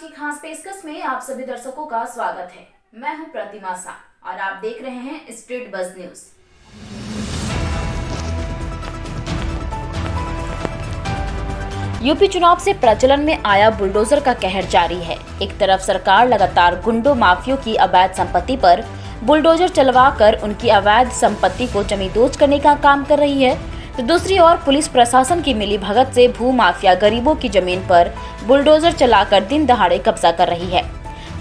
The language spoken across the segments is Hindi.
की खास पेशकश में आप सभी दर्शकों का स्वागत है। मैं हूं प्रतिमा सा और आप देख रहे हैं स्ट्रीट बज़ न्यूज। यूपी चुनाव से प्रचलन में आया बुलडोजर का कहर जारी है। एक तरफ सरकार लगातार गुंडों माफियों की अवैध संपत्ति पर बुलडोजर चलवाकर उनकी अवैध संपत्ति को जमींदोज करने का काम कर रही है, तो दूसरी ओर पुलिस प्रशासन की मिलीभगत से भू माफिया गरीबों की जमीन पर बुलडोजर चलाकर दिन दहाड़े कब्जा कर रही है।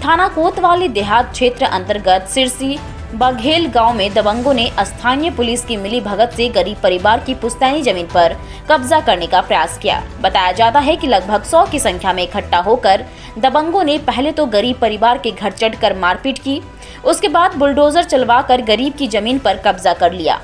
थाना कोतवाली देहात क्षेत्र अंतर्गत सिरसी बघेल गांव में दबंगों ने स्थानीय पुलिस की मिलीभगत से गरीब परिवार की पुश्तैनी जमीन पर कब्जा करने का प्रयास किया। बताया जाता है कि लगभग 100 की संख्या में इकट्ठा होकर दबंगों ने पहले तो गरीब परिवार के घर चढ़कर मारपीट की, उसके बाद बुलडोजर चलवाकर गरीब की जमीन पर कब्जा कर लिया।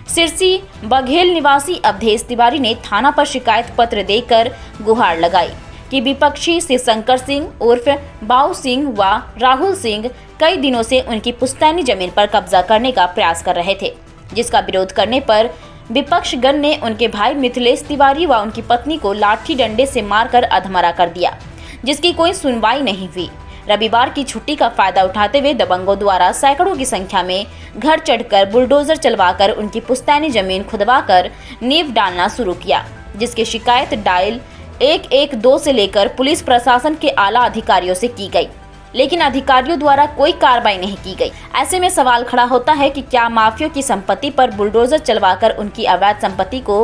सिरसी बघेल निवासी अवधेश तिवारी ने थाना पर शिकायत पत्र देकर गुहार लगाई कि विपक्षी शिवशंकर सिंह उर्फ बाऊ सिंह व राहुल सिंह कई दिनों से उनकी पुश्तैनी जमीन पर कब्जा करने का प्रयास कर रहे थे, जिसका विरोध करने पर विपक्षगण ने उनके भाई मिथिलेश तिवारी व उनकी पत्नी को लाठी डंडे से मारकर अधमरा कर दिया, जिसकी कोई सुनवाई नहीं हुई। रविवार की छुट्टी का फायदा उठाते हुए दबंगों द्वारा सैकड़ों की संख्या में घर चढ़कर बुलडोजर चलवाकर उनकी पुश्तैनी जमीन खुदवाकर नींव डालना शुरू किया, जिसकी शिकायत डायल 112 से लेकर पुलिस प्रशासन के आला अधिकारियों से की गई, लेकिन अधिकारियों द्वारा कोई कार्रवाई नहीं की गई। ऐसे में सवाल खड़ा होता है कि क्या माफियों की संपत्ति पर बुलडोजर चलवाकर उनकी अवैध संपत्ति को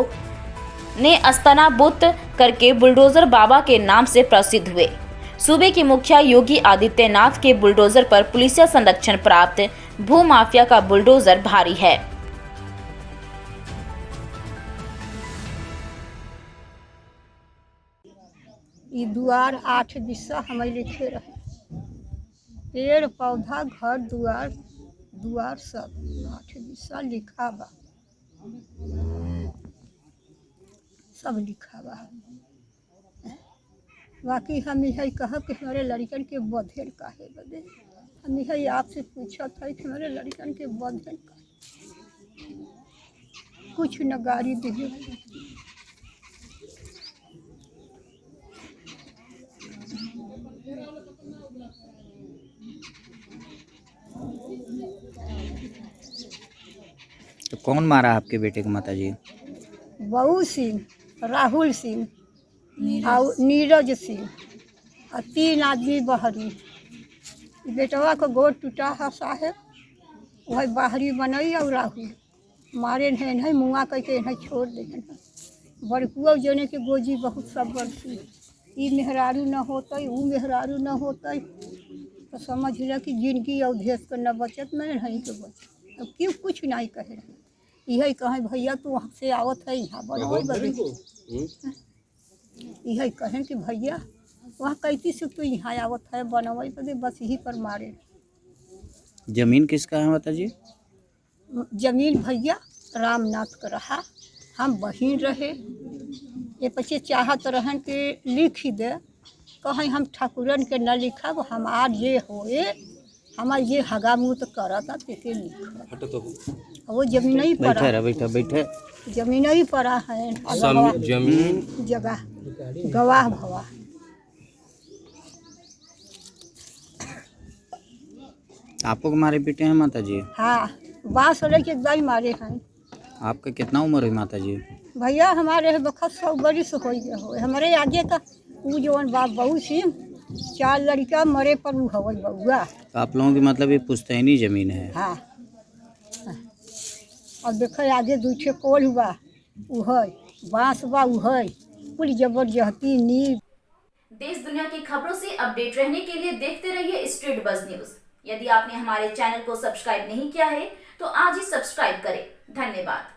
नेस्तनाबूत करके बुलडोजर बाबा के नाम से प्रसिद्ध हुए। सूबे के मुखिया योगी आदित्यनाथ के बुलडोजर पर पुलिसिया संरक्षण प्राप्त भू माफिया का बुलडोजर भारी है। ई दुआर 8 दिशा हमें लिखे रहे, पेड़ पौधा घर दुआर सब 8 दिशा लिखा बा, सब लिखा बा। बाकी हम यही कहब कि हमारे लड़कन के बधेल काहे बदे, हम यही आपसे पूछा था कि हमारे लड़कन के बधेल काहे, कुछ न गाड़ी दिए। तो कौन मारा आपके बेटे को माताजी? बाऊ सिंह, राहुल सिंह और नीरज सिंह और 3 आदमी बहरी। बेटवा को गोड़ टूटा है साहेब, वही बाहरी बनई और राहुल मारे नहीं मुआ करके नहीं छोड़ दे। बड़कुआ जने के गोजी बहुत सब बरसी, ई मेहरारू न होते ऊ मेहरारू न होते, तो समझ ल कि जिंदगी अवधेश के न बचत में नहीं के बचत। तो क्यों कुछ नहीं कहे, यही कहें भैया तू वहाँ से आवत है यहाँ बनवे बदे, यही कहें कि भैया वहाँ कैसी से तू यहाँ आवत है बनवे बदे, बस यही पर मारे। जमीन किसका है माताजी? जमीन भैया रामनाथ का रहा, हम बहिन रहे, ये पीछे चाहत रहन के लिख ही दे, कहीं हम ठाकुरन के न लिखा हमार ये होए, हमार ये हगा मुँह तो करता तेके लिख, वो जमीन ही पड़ा, बैठे जमीन ही पड़ा है, जमीन जगह गवाह भवा। आपको मारे पीटे हैं माताजी? हाँ, बाँस लेके दाई मारे हैं। आपका कितना उम्र है माताजी? भैया हमारे बखत 100 बरिस हो गया हो, हमारे आगे का वो जवन बाप बहू सिंह 4 लड़का मरे पर वो हवल बउआ। तो आप लोगों की मतलब ये पुश्तैनी जमीन है? हाँ, और देखो आगे 2 छे कोल हुआ उहै, बाँस बा उहै, पूरी जबरदस्ती नींव। देश दुनिया की खबरों से अपडेट रहने के लिए देखते रहिए स्ट्रीट बज़ न्यूज। यदि आपने हमारे चैनल को सब्सक्राइब नहीं किया है तो आज ही सब्सक्राइब करें। धन्यवाद।